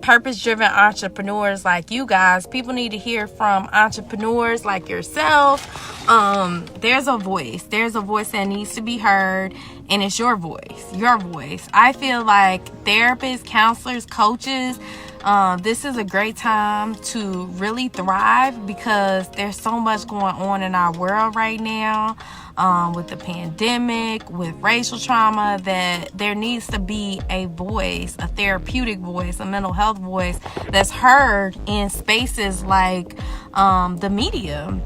Purpose-driven entrepreneurs like you guys. People need to hear from entrepreneurs like yourself. There's a voice that needs to be heard, and it's your voice. I feel like therapists, counselors, coaches, this is a great time to really thrive, because there's so much going on in our world right now, with the pandemic, with racial trauma, that there needs to be a voice, a therapeutic voice, a mental health voice that's heard in spaces like the media.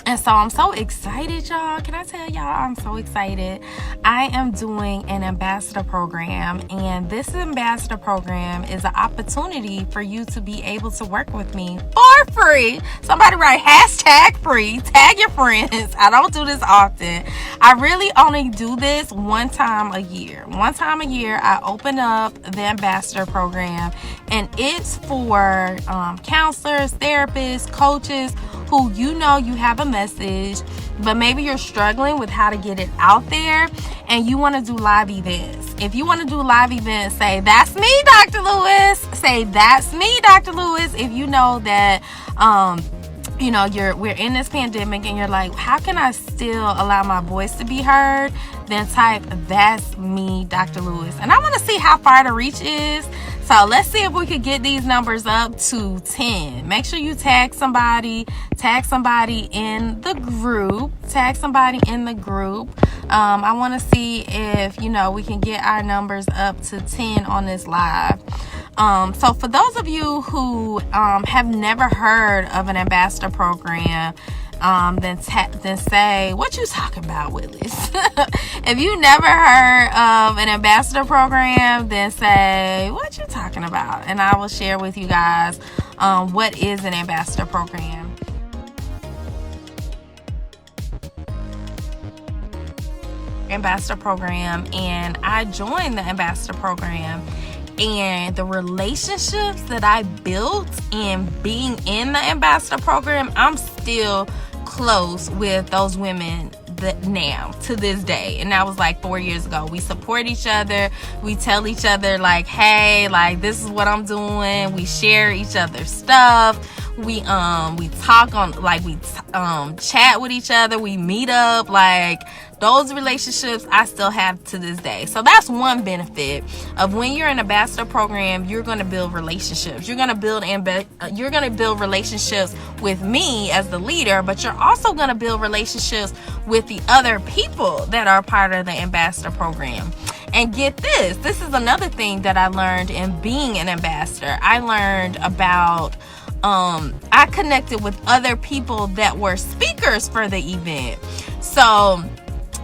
And so I'm so excited, y'all. Can I tell y'all, I'm so excited. I am doing an ambassador program, and this ambassador program is an opportunity for you to be able to work with me for free. Somebody write #free, tag your friends. I don't do this often. I really only do this one time a year. I open up the ambassador program, and it's for counselors, therapists, coaches who you have a message, but maybe you're struggling with how to get it out there, and you want to do live events. If you want to do live events, say, "That's me, Dr. Lewis." Say, "That's me, Dr. Lewis." If you know that we're in this pandemic and you're like, how can I still allow my voice to be heard? Then type, "That's me, Dr. Lewis." And I want to see how far the reach is. So let's see if we could get these numbers up to 10. Make sure you tag somebody in the group. I want to see if, we can get our numbers up to 10 on this live. So for those of you who have never heard of an ambassador program, then say, "What you talking about, Willis?" If you never heard of an ambassador program, then say, "What you talking about?" And I will share with you guys what is an ambassador program. Ambassador program, and I joined the ambassador program, and the relationships that I built in being in the ambassador program, I'm still close with those women now to this day. And that was like 4 years ago. We support each other. We tell each other like, "Hey, like, this is what I'm doing." We share each other's stuff. We talk on, like, we chat with each other. We meet up. Like, those relationships I still have to this day. So that's one benefit of when you're in an ambassador program. You're going to build relationships. You're going to build relationships with me as the leader, but you're also going to build relationships with the other people that are part of the ambassador program. And get this is another thing that I learned in being an ambassador. I learned about I connected with other people that were speakers for the event. So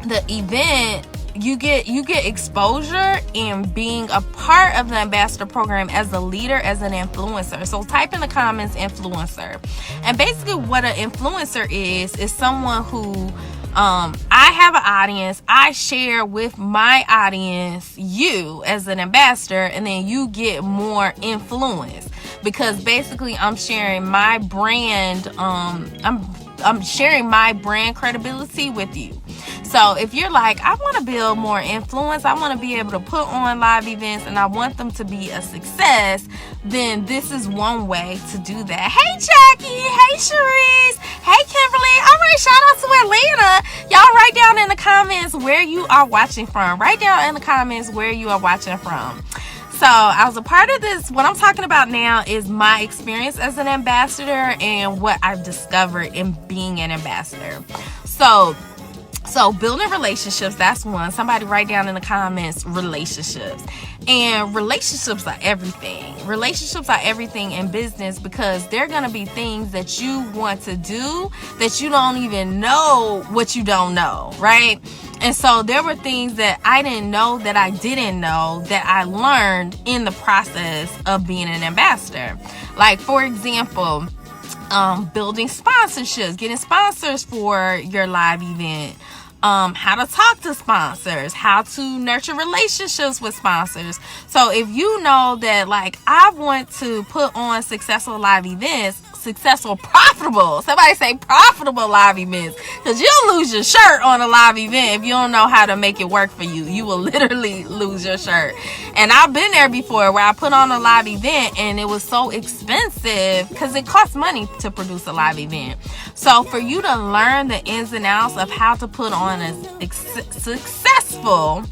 the event, you get exposure in being a part of the ambassador program as a leader, as an influencer. So type in the comments, influencer. And basically what an influencer is someone who I have an audience. I share with my audience you as an ambassador, and then you get more influence, because basically I'm sharing my brand. I'm sharing my brand credibility with you. So if you're like, I want to build more influence, I want to be able to put on live events, and I want them to be a success, then this is one way to do that. Hey, Jackie. Hey, Cherise. Hey, Kimberly. All right, shout out to Atlanta. Y'all write down in the comments where you are watching from. So I was a part of this. What I'm talking about now is my experience as an ambassador and what I've discovered in being an ambassador. So building relationships, that's one. Somebody write down in the comments, relationships. And relationships are everything. Relationships are everything in business, because there are going to be things that you want to do that you don't even know what you don't know, right? And so there were things that I didn't know that I didn't know that I learned in the process of being an ambassador. Like, for example, building sponsorships, getting sponsors for your live event, how to talk to sponsors, how to nurture relationships with sponsors. So if you know that, like, I want to put on successful live events, successful, profitable, somebody say profitable live events, because you'll lose your shirt on a live event if you don't know how to make it work for you. You will literally lose your shirt. And I've been there before where I put on a live event and it was so expensive because it costs money to produce a live event. So for you to learn the ins and outs of how to put on a successful,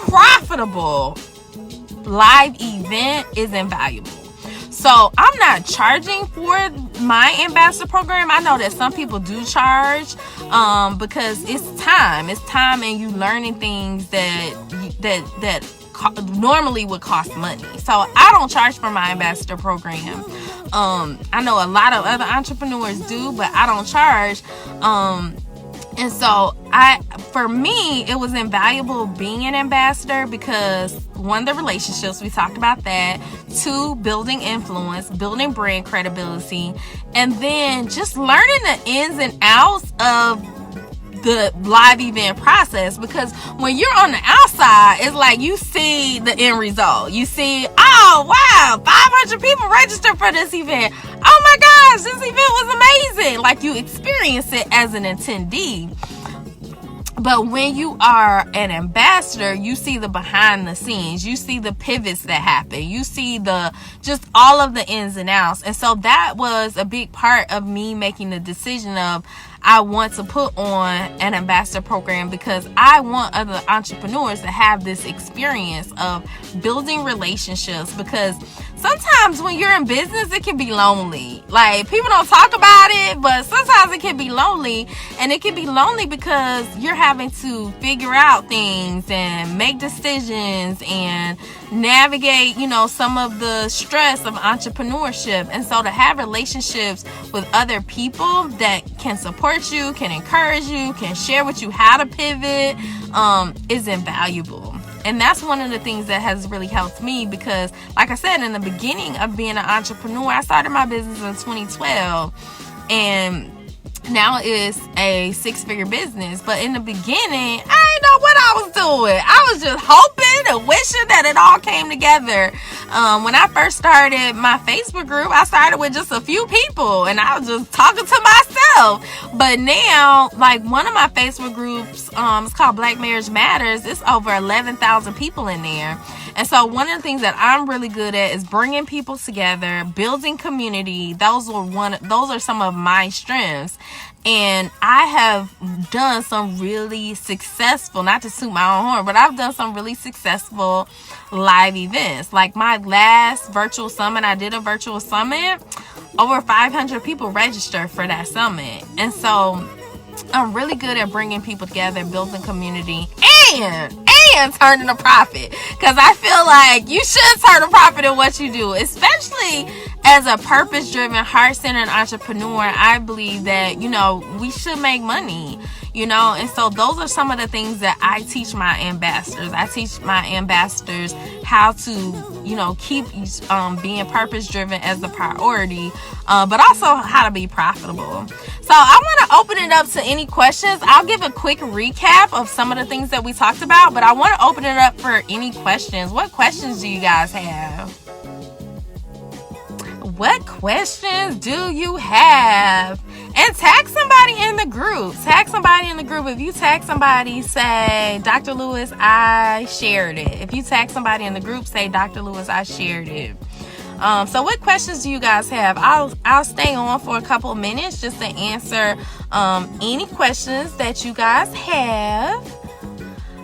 profitable live event is invaluable. So I'm not charging for my ambassador program. I know that some people do charge because it's time and you learning things that normally would cost money. So I don't charge for my ambassador program. I know a lot of other entrepreneurs do, but I don't charge. And so for me, it was invaluable being an ambassador because one, the relationships, we talked about that. Two, building influence, building brand credibility, and then just learning the ins and outs of the live event process. Because when you're on the outside, it's like you see the end result. You see, oh wow, 500 people registered for this event. Oh my gosh, this event was amazing. Like, you experience it as an attendee. But when you are an ambassador, you see the behind the scenes. You see the pivots that happen. You see just all of the ins and outs. And so that was a big part of me making the decision of, I want to put on an ambassador program because I want other entrepreneurs to have this experience of building relationships. Because sometimes when you're in business, it can be lonely. Like, people don't talk about it, but sometimes it can be lonely. And it can be lonely because you're having to figure out things and make decisions and navigate, some of the stress of entrepreneurship. And so to have relationships with other people that can support you, can encourage you, can share with you how to pivot, is invaluable. And that's one of the things that has really helped me because, like I said, in the beginning of being an entrepreneur, I started my business in 2012 and now it's a 6-figure business. But in the beginning, I didn't know what I was doing. I was just hoping and wishing that it all came together. When I first started my Facebook group, I started with just a few people and I was just talking to myself. But now, like, one of my Facebook groups, it's called Black Marriage Matters. It's over 11,000 people in there. And so one of the things that I'm really good at is bringing people together, building community. Those are some of my strengths. And I have done some really successful, not to toot my own horn, but I've done some really successful live events. Like my last virtual summit, I did a virtual summit. Over 500 people registered for that summit. And so I'm really good at bringing people together, building community, and turning a profit. Because I feel like you should turn a profit in what you do, especially as a purpose-driven, heart-centered entrepreneur. I believe that, we should make money, and so those are some of the things that I teach my ambassadors. I teach my ambassadors how to, keep being purpose-driven as the priority, but also how to be profitable. So I want to open it up to any questions. I'll give a quick recap of some of the things that we talked about, but I want to open it up for any questions. What questions do you guys have? What questions do you have? And tag somebody in the group. Tag somebody in the group. If you tag somebody, say, Dr. Lewis, I shared it. If you tag somebody in the group, say, Dr. Lewis, I shared it. So what questions do you guys have? I'll stay on for a couple of minutes just to answer any questions that you guys have.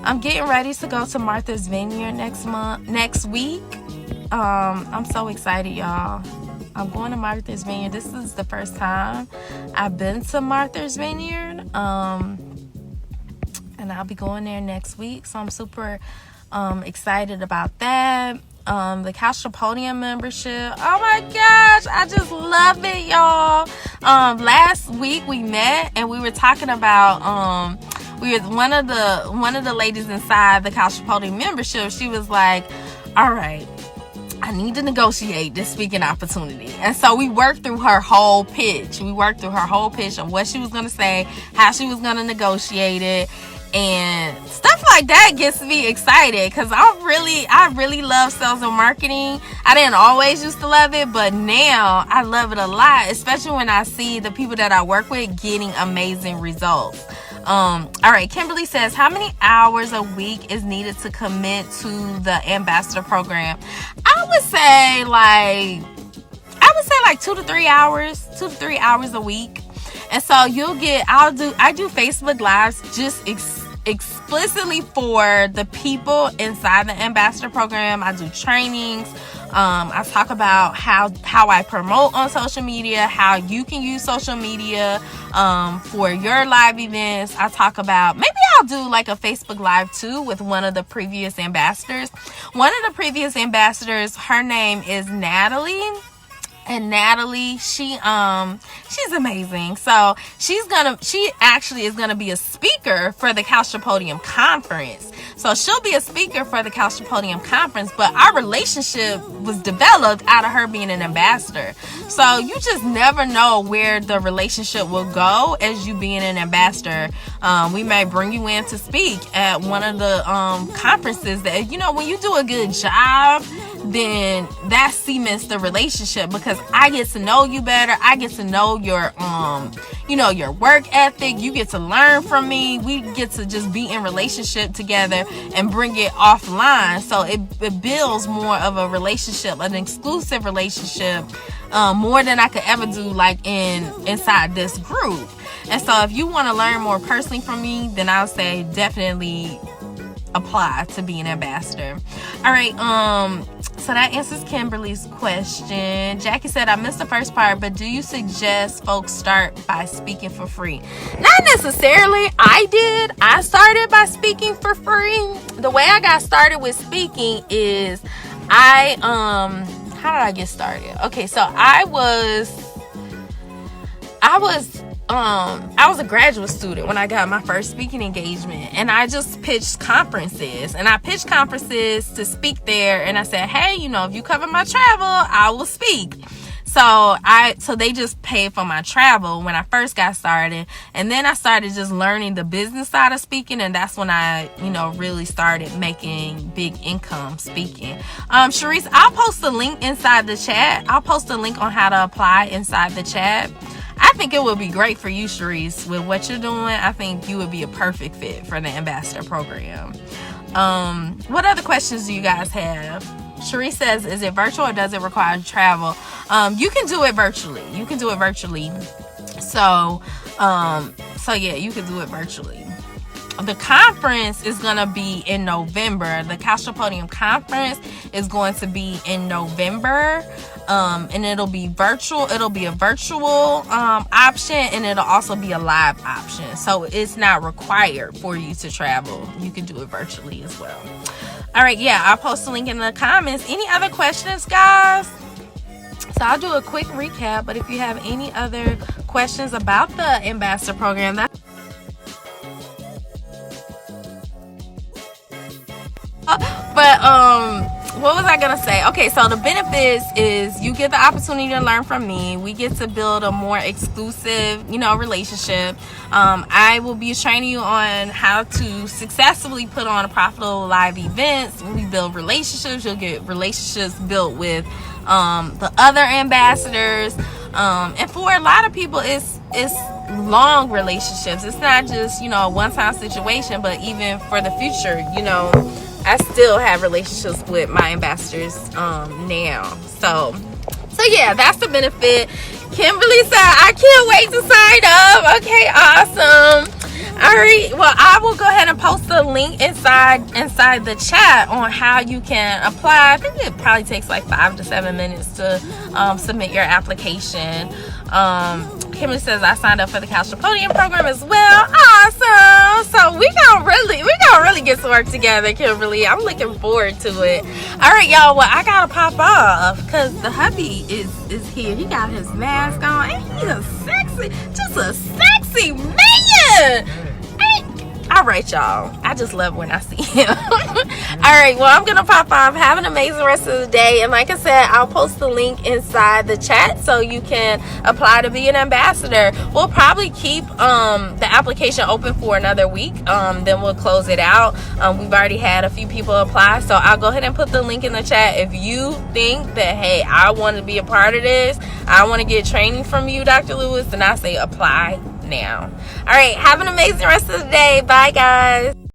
I'm getting ready to go to Martha's Vineyard next week. I'm so excited, y'all. I'm going to Martha's Vineyard. This is the first time I've been to Martha's Vineyard. And I'll be going there next week. So I'm super excited about that. The Podium membership. Oh my gosh, I just love it, y'all. Last week we met and we were talking about one of the ladies inside the Podium membership. She was like, all right, I need to negotiate this speaking opportunity. And so we worked through her whole pitch. We worked through her whole pitch of what she was going to say, how she was going to negotiate it. And stuff like that gets me excited because I really love sales and marketing. I didn't always used to love it, but now I love it a lot, especially when I see the people that I work with getting amazing results. All right, Kimberly says, how many hours a week is needed to commit to the ambassador program? I would say like 2 to 3 hours a week. And so I do Facebook Lives just explicitly for the people inside the ambassador program. I do trainings. I talk about how I promote on social media, how you can use social media for your live events. I talk about, maybe I'll do like a Facebook Live too with one of the previous ambassadors. One of the previous ambassadors, her name is Natalie. And Natalie, she's amazing. So she actually is gonna be a speaker for the Kaale Podium Conference. So she'll be a speaker for the Kaale Podium Conference, but our relationship was developed out of her being an ambassador. So you just never know where the relationship will go as you being an ambassador. We may bring you in to speak at one of the conferences that, when you do a good job, then that cements the relationship because I get to know you better. I get to know your your work ethic. You get to learn from me. We get to just be in relationship together and bring it offline. So it builds more of a relationship, an exclusive relationship, more than I could ever do like inside this group. And so if you want to learn more personally from me, then I'll say definitely apply to be an ambassador. All right, so that answers Kimberly's question. Jackie said, I missed the first part, but do you suggest folks start by speaking for free? Not necessarily. I started by speaking for free. The way I got started with speaking is how did I get started? Okay, so I was a graduate student when I got my first speaking engagement, and I just pitched conferences, to speak there, and I said, hey, if you cover my travel, I will speak. So they just paid for my travel when I first got started, and then I started just learning the business side of speaking, and that's when I, really started making big income speaking. Sharice, I'll post a link inside the chat. I'll post a link on how to apply inside the chat. I think it would be great for you, Sharice, with what you're doing. I think you would be a perfect fit for the ambassador program. What other questions do you guys have? Sharice says, is it virtual or does it require travel? You can do it virtually. So yeah, you can do it virtually. The conference is going to be in November. The Kaale Podium Conference is going to be in November. And it'll be virtual. It'll be a virtual option, and it'll also be a live option. So it's not required for you to travel. You can do it virtually as well. All right, yeah, I'll post a link in the comments. Any other questions, guys? So I'll do a quick recap, but if you have any other questions about the ambassador program, what was I gonna say? Okay, so the benefits is you get the opportunity to learn from me. We get to build a more exclusive, relationship. I will be training you on how to successfully put on a profitable live events. We build relationships. You'll get relationships built with the other ambassadors. And for a lot of people, it's long relationships. It's not just, a one-time situation, but even for the future, I still have relationships with my ambassadors now. So yeah, that's the benefit. Kimberly said, I can't wait to sign up. Okay, awesome. All right, well, I will go ahead and post the link inside the chat on how you can apply. I think it probably takes like 5 to 7 minutes to submit your application. Kimberly says, I signed up for the Kaale Podium program as well. Awesome. So we gonna really get to work together, Kimberly. I'm looking forward to it. All right, y'all. Well, I gotta pop off because the hubby is here. He got his mask on, and he's a sexy man. All right, y'all. I just love when I see him. All right, well, I'm gonna pop off. Have an amazing rest of the day, and like I said, I'll post the link inside the chat so you can apply to be an ambassador. We'll probably keep the application open for another week, then we'll close it out. We've already had a few people apply, so I'll go ahead and put the link in the chat. If you think that, hey, I want to be a part of this, I want to get training from you, Dr. Lewis, then I say apply now. All right, have an amazing rest of the day. Bye, guys.